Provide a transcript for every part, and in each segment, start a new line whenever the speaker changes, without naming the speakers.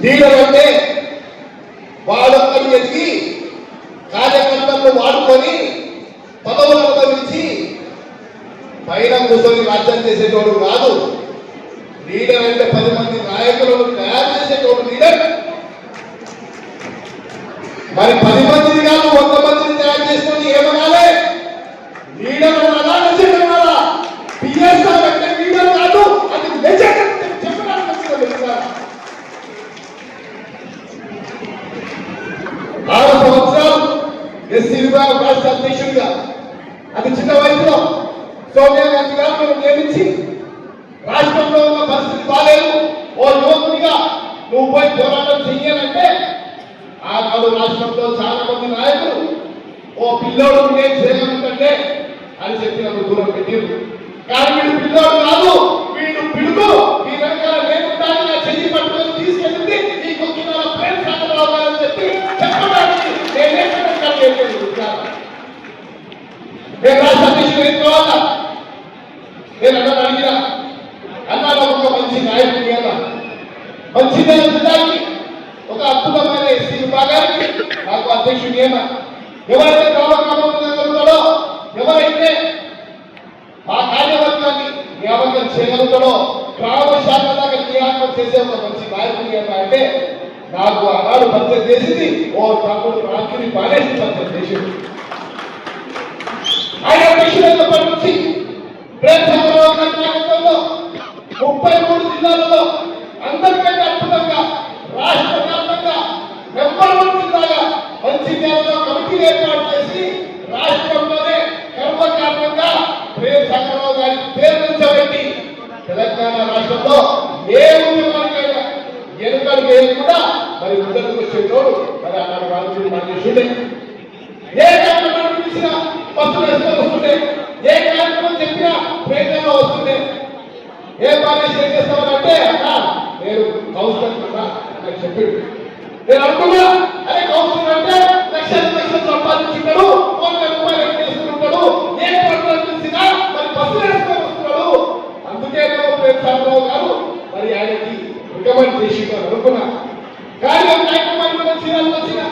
Leader అంటే వాడొక్కరు ఎదిగి కార్యకర్తలను వాడుకొని పదవులు అనుభవించి పైన కూర్చొని రాజ్యం చేసేటోడు కాదు. లీడర్ అంటే 10 మంది నాయకులను తయారు చేసేటోడు లీడర్. మరి 10 మందిని కాదు 100 మందిని తయారు చేసుకొని ఏమనాలి? లీడర్ అనాలా లెజెండ్ అనాలా? పిఎస్ఆర్ అంటే లీడర్ కాదు, అది లెజెండ్ అని చెప్పడానికి వచ్చిన 6 సంవత్సరాలు ఎస్సీ విభాగం రాష్ట్ర అధ్యక్షుడిగా అది చిన్న వయసులో సోనియా గాంధీ గారు మనం నియమించి రాష్ట్రంలో ఉన్న పరిస్థితి బాలేదు, ఓ యువకునిగా నువ్వు పోయి పోరాటం చెయ్యాలంటే ఆనాడు రాష్ట్రంలో చాలా మంది నాయకులు ఓ పిల్లోడు నేను చేయగలుగుతుంటే అని చెప్పి నన్ను దూరం పెట్టారు. కానీ వీడు పిల్లోడు కాదు, వీడు పిడుగు, ఈ వెనకాల లేకుండానే నా చెయ్యి పట్టుకొని తీసుకెళ్ళింది ఈ కొద్దిగా ప్రేమ సాగరావాలని చెప్పి చెప్పడానికి నేను రాష్ట్ర అధ్యక్షుడు ఎన్నుకోవాలా? నేను అన్న అడిగినా అన్నాడు ఒక మంచి నాయకుడి కదా, మంచి జిల్లాకి ఒక అద్భుతమైన ఎస్సీ విభాగానికి నాకు అధ్యక్షుడు ఏమా, ఎవరైతే గ్రామగ్రామంలో ఎవరైతే ఆ కార్యవర్గాన్ని నియామకం చేయగలుగుతాడో గ్రామ శాఖ దాకా నియామకం చేసే ఒక మంచి నాయకుడు ఏమా అంటే నాకు ఆనాడు పరిచయం చేసింది ఓ తమ్ముడు రాత్రి బాలేసి పరిచయం చేసింది. ఆయన అధ్యక్షుడైనప్పటి నుంచి ప్రేమ నాయకత్వంలో 33 జిల్లాలలో అందరికంటే అద్భుతంగా రాష్ట్ర వ్యాప్తంగా నెంబర్ 1 జిల్లాగా మంచి జిల్లాలో కమిటీలు ఏర్పాటు చేసి రాష్ట్రంలోనే గర్వకారణంగా ప్రేమ సంఘరావు గారి పేరు నుంచబెట్టి తెలంగాణ రాష్ట్రంలో ఏ ఉద్యమానికైనా ఎన్నికలు వేయకుండా మరి ముందరకు వచ్చేటోడు మరి అన్నాడు రాజకీయ మాన్యుడే. ఏ కార్యక్రమం పిలిచినా బస్సులు వేసుకొని వస్తుండే, ఏ కార్యక్రమం చెప్పినా ప్రేరణలో వస్తుండే. ఏ పని చేస్తామనంటే అన్నా నేను కౌన్సిలర్ కదా నాకు చెప్పాడు. నేను అనుకున్నా అదే కౌన్సిలర్ అంటే లక్షలు సంపాదించుంటాడు, 100 రూపాయలు వేసుకుంటాడు, ఏ పనులు చూసినా మరి బస్సులు వేసుకొని వస్తున్నాడు. అందుకే ప్రేమ సాగరావు గారు మరి ఆయనకి రికమెండ్ చేసి అనుకున్నా. కానీ కార్యక్రమాన్ని వచ్చిన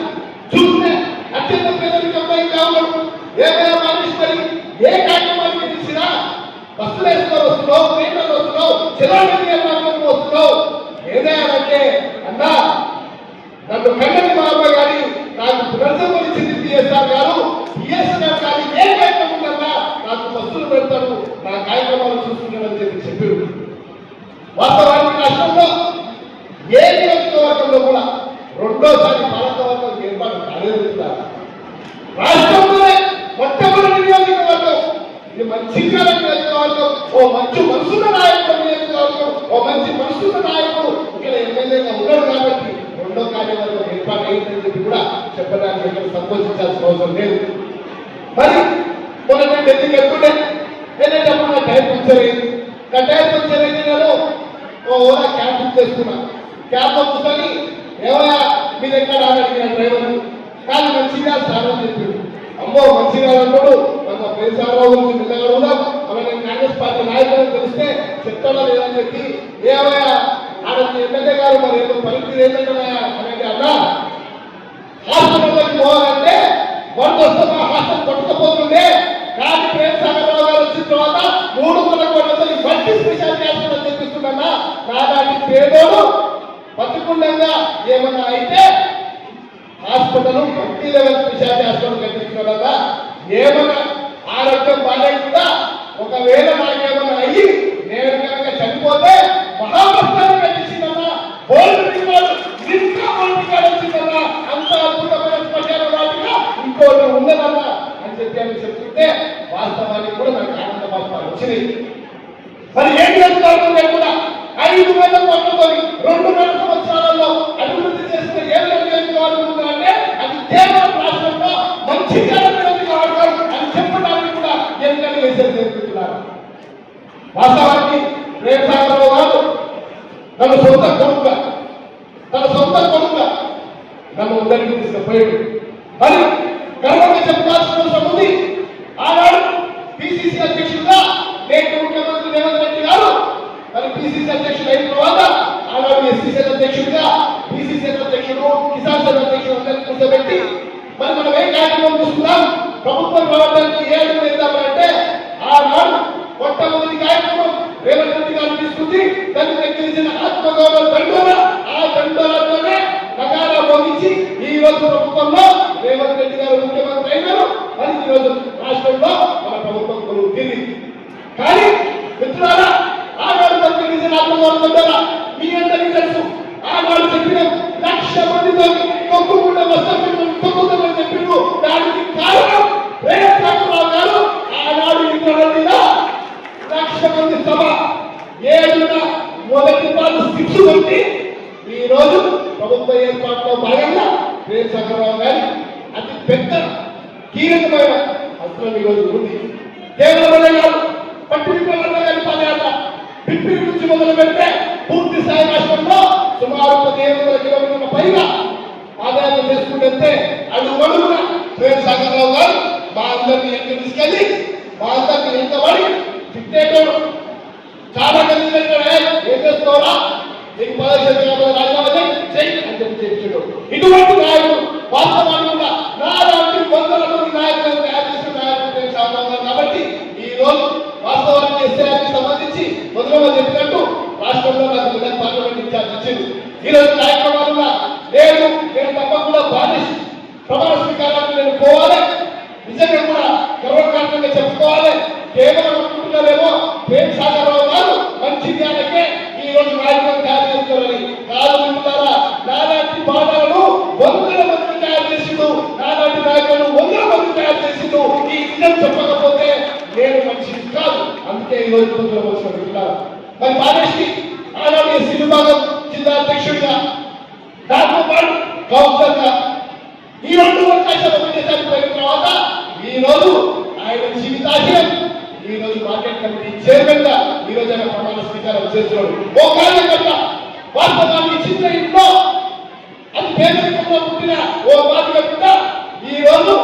చూస్తే అత్యంత పేదరికంగా కావడం ఏమైనా మనిషి మరి ఏ కార్యక్రమానికి తెలిసినా బస్సులు వేసుకొని వస్తున్నావు, ట్రైన్లలో వస్తున్నావు, చిరాకు వస్తున్నావు. ఏదైనా అన్నా నన్ను కన్నడి బాబా గారి నాకు పునర్జన్మనిచ్చింది పిఎస్ఆర్ గారు, పిఎస్ఆర్ గారి ఏ కార్యక్రమం కన్నా నాకు బస్సులు పెడతాడు, నా కార్యక్రమాలు చూసుకున్నాడని చెప్పారు. వాస్తవానికి రాష్ట్రంలో ఏ నియోజకవర్గంలో కూడా రెండోసారి పాలకవర్గం ఏర్పాటు కాలేదున్నారు. రాష్ట్రంలోనే మొట్టమొదటి నియోజకవర్గం ఇది మంచి నియోజకవర్గం, ఓ మంచి మనసున్న నాయకుడు నియోజకవర్గం, ఓ మంచి మనసున్న నాయకుడు ఇక్కడ ఎమ్మెల్యేగా ఉన్నాడు కాబట్టి రెండో కార్యవర్గం ఏర్పాటు అయిందని చెప్పి కూడా చెప్పడానికి ఎక్కడ సంకోచించాల్సిన అవసరం లేదు. మరి మొన్న నేను ఢిల్లీకి వెళ్తుండే వెళ్ళేటప్పుడు నా టైర్ పంక్చర్ అయింది. నా టైర్ పంక్చర్ అయింది, నేను ఓలా క్యాబ్ బుక్ చేసుకున్నా. క్యాబ్ కూర్చొని ఏమయ్యా మీ దగ్గర అడిగిన డ్రైవర్ కానీ మంచిగా సార్ అని చెప్పాడు. అమ్మో మంచిగా అన్నాడు, మన ప్రేమరావు గురించి మెల్లగా అడుగుదాం, అలా నేను కాంగ్రెస్ పార్టీ నాయకులను తెలిస్తే చెప్తాడా లేదని చెప్పి ఏమయ్యా ఆడ ఎమ్మెల్యే గారు మరి ఏదో పరిస్థితి ఏంటంటున్నాయా అనేది అన్నా హాస్పిటల్లోకి పోవాలంటే వరద వస్తే హాస్పిటల్ కొట్టుకుపోతుండే. కానీ ప్రేమరావు గారు వచ్చిన తర్వాత 300 కోట్లతో మల్టీ స్పెషాలిటీ హాస్పిటల్ తెప్పిస్తున్నా. నాలాంటి పేదోడు బతికుండంగా ఏమన్నా అయితే hospital multi level speciality hospital కట్టించడం వల్ల ఏమన్నా ఆరోగ్యం బాగాలేకుండా ఒకవేళ నాకేమన్నా అయ్యి నేను కనుక చనిపోతే మహాభక్తాన్ని కట్టించిందన్నా, వచ్చిందన్నా, అంత అద్భుతమైన శ్మశాన వాటిగా ఇంకోటి ఉండదన్నా అని చెప్పి అని చెప్తుంటే వాస్తవానికి కూడా నాకు ఆనంద బాష్పాలు వచ్చినాయి. మరి ఏం చేసుకోవడం లేకుండా 5,000 కోట్లతో 2 సంవత్సరాలలో అభివృద్ధి చేసిన ఏ నియోజకవర్గం అంటే అది కేవలం రాష్ట్రంలో మంచి నియోజకవర్గం అని చెప్పడానికి కూడా ఎన్నికలు వేసేది నేర్పుతున్నారు. వాస్తవానికి ప్రేమ సాగరావు గారు తన సొంత కొడుకుగా నన్ను అందరికీ తీసుకుపోయాడు. మరి గర్వంగా చెప్పాల్సిన అవసరం ఉంది. ఆనాడు పిసిసి అధ్యక్షుడుగా నేటి ముఖ్యమంత్రి రేవంత్ రెడ్డి గారు మరి పిసిసి అధ్యక్షుడు అయిన తర్వాత ఆనాడు ఎస్సీసీ అధ్యక్షుడిగా రోజు ప్రభుత్వ ఏర్పాటులో భాగంగా ప్రేమ్ సాగర్ రావు గారి అతి పెద్ద కీలకమైన అస్త్రం ఈ రోజు ఉంది. కేవలం కాదు, పట్టిన గారి పాదయాత్ర పిప్పి నుంచి మొదలు పెడితే పూర్తి స్థాయి రాష్ట్రంలో సుమారు 1500 కిలోమీటర్ల పైగా పాదయాత్ర చేసుకుంటే అడుగున ప్రేమ్ సాగర్ రావు గారు మా అందరినీ ఎంత తీసుకెళ్ళి మా అందరినీ ఎంత పడి తిట్టేటోడు. చాలా మంది ఏం చేస్తారా, నీకు 15 రాజీనామా చేయి అని చెప్పాడు. ఇటువంటి నాయకుడు వాస్తవానికి నాలాంటి వందల మంది నాయకులను తయారు చేసిన నాయకుడు ప్రేమ్ సాగర్ రావు గారు. కాబట్టి ఈ రోజు వాస్తవానికి ఎస్ఐఆర్కి సంబంధించి మొదలుగా చెప్పినట్టు రాష్ట్రంలో నాకు పార్లమెంట్ ఇన్ఛార్జ్ ఇచ్చింది. ఈ రోజు కార్యక్రమాలుగా నేను తప్పకుండా బాధిస్తూ ప్రమాణ స్వీకారానికి నేను పోవాలి. నిజంగా కూడా గర్వకారణంగా చెప్పుకోవాలి. కేవలం అనుకుంటున్నారేమో ప్రేమ్ సాగర్ రావు గారు మంచి జ్ఞానకే ఈ రోజు నాయకులను తయారు చేస్తున్నారని కాదు. మిత్రులారా, నాలాంటి బాధలను వందల మంది తయారు చేసిండు, నాలాంటి నాయకులను వందల మంది తయారు చేసిండు. ఈ నిజం చెప్పకపోతే నేను మనిషి కాదు. అందుకే ఈ రోజు వచ్చిన మిత్రులారా, మరి బాలేష్కి ఆనాడు ఎస్సీ విభాగం జిల్లా అధ్యక్షుడిగా, దాంతో పాటు కౌన్సిలర్గా ఈ 2 అవకాశాలు పోయిన తర్వాత ఈ రోజు ఆయన జీవితాశయం ఈ రోజు మార్కెట్ కమిటీ చైర్మన్ గా ఈ రోజు ఆయన ప్రమాణ స్వీకారం చేస్తున్నాడు. ఓ కార్యకర్త వాస్తవానికి చిన్న ఇంట్లో అది పేదరికంలో పుట్టిన ఓ బాధ్యత బిడ్డ ఈ రోజు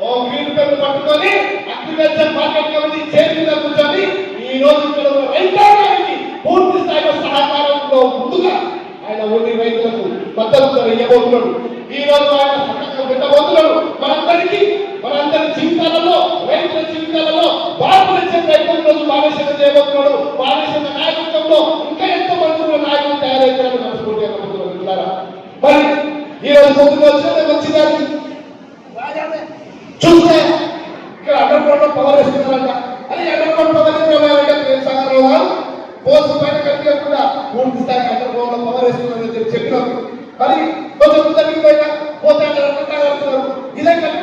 ఓ గ్రీన్ పేపర్ పట్టుకొని అగ్రికల్చర్ మార్కెట్ కమిటీ చైర్మన్ గా కూర్చొని ఈ రోజు ఇక్కడ ఉన్న రైతాంగానికి పూర్తి స్థాయిలో సహకారంలో ముందుగా ఆయన ఓన్లీ రైతులకు మద్దతు ఇవ్వబోతున్నాడు. ఈ రోజు ఆయన సహకారం పెట్టబోతున్నాడు. మనందరి జీవితాలలో, రైతుల జీవితాలలో భారతదేశం రైతుల రోజు బాలేశ్వర చేయబోతున్నాడు. బాలేశ్వర నాయకత్వంలో ఇంకా ఎంతో మంది నాయకులు తయారవుతారని మనస్ఫూర్తిగా నమ్ముతున్నారా. మరి ఈ రోజు ముందుకు వచ్చిన మంచిదాన్ని చూస్తే ఇక్కడ అండర్గ్రౌండ్ లో పవర్ వేస్తున్నారంట. అది అండర్గ్రౌండ్ పవర్ వేస్తున్నారంటే ప్రేమ్ సాగర్ రావు గారు పోస్ట్ పైన కట్టినప్పుడు పూర్తి స్థాయి అండర్గ్రౌండ్ లో పవర్ వేస్తున్నారని చెప్పినారు. మరి కొంచెం ముందరికి పోయినా పోతే కడుతున్నారు. ఇదే కట్టిన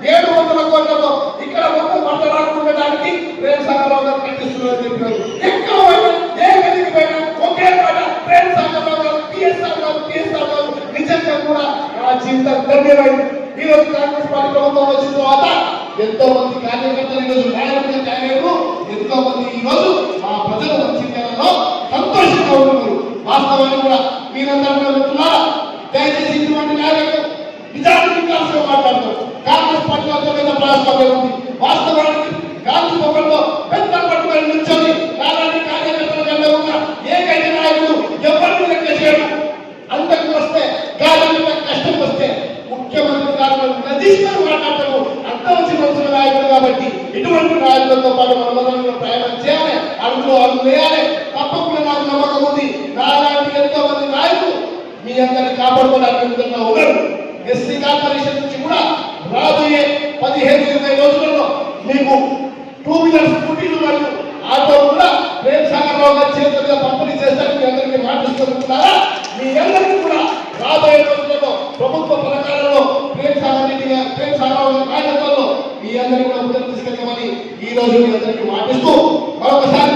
700 కోట్లతో ఇక్కడ మొత్తం మాట్లాడుతుండడానికి ప్రేమ్ సాగర్ రావు గారు కట్టిస్తున్నారని చెప్పినారు. ఎక్కడ పోయినా ఏ గదికి పోయినా ఒకే మాట ప్రేమ్ సాగర్ రావు గారు, పిఎస్ఆర్ గారు. నిజంగా కూడా నా జీవితం ధన్యమైంది. ఈ రోజు కాంగ్రెస్ పార్టీ ప్రభుత్వం వచ్చిన తర్వాత ఎంతో మంది కార్యకర్తలు ఈ రోజు నాయకులుగా తయారయ్యారు. ఎంతో మంది ఈ రోజు మా ప్రజల మంచితనంలో సంతోషంగా ఉన్నారు. వాస్తవాన్ని కూడా మీరందరూ చెప్తున్నారా, దయచేసి ఇటువంటి నాయకులు నిజానికి వికాసంగా మాట్లాడతారు. కాంగ్రెస్ పార్టీ పెద్ద ప్రయాసంగా ఉంది. వాస్తవానికి గాంధీ భవన్లో పెద్ద పట్టుబడి నుంచొని నాలాంటి కార్యకర్తల కన్నా ఉన్న ఏకైక నాయకుడు ఎవరిని లెక్క చేయడు. అంతకు వస్తే గాలి కష్టం వస్తే ముఖ్యమంత్రి గారు నదీశ్వరు మాట్లాడతారు. అంత వచ్చి మంచి నాయకుడు. కాబట్టి ఇటువంటి నాయకులతో పాటు మన ప్రయాణం చేయాలి, అడుగులో అడుగు వేయాలి. తప్పకుండా నాకు నమ్మకం ఉంది. నాలాంటి ఎంతో మంది నాయకులు మీ అందరినీ కాపాడుకోవడానికి విధంగా ఉన్నారు. ఎస్సీ కార్పొరేషన్ నుంచి కూడా రాబోయే 15-20 రోజులలో మీకు 2 వీలర్ స్కూటీలు మరియు ఆటో కూడా ప్రేమ్ సాగర్ రావు గారి చేతులుగా పంపిణీ చేస్తారని మీ అందరికీ మాటిస్తున్నారా. మీ అందరికీ కూడా రాబోయే రోజులలో ప్రభుత్వ పథకాలలో ప్రేమ్ సాగర్ రావు గారి నాయకత్వంలో మీ అందరికీ కూడా ముందుకు తీసుకెళ్ళమని ఈ రోజు మీ అందరికీ మాటిస్తూ మరొకసారి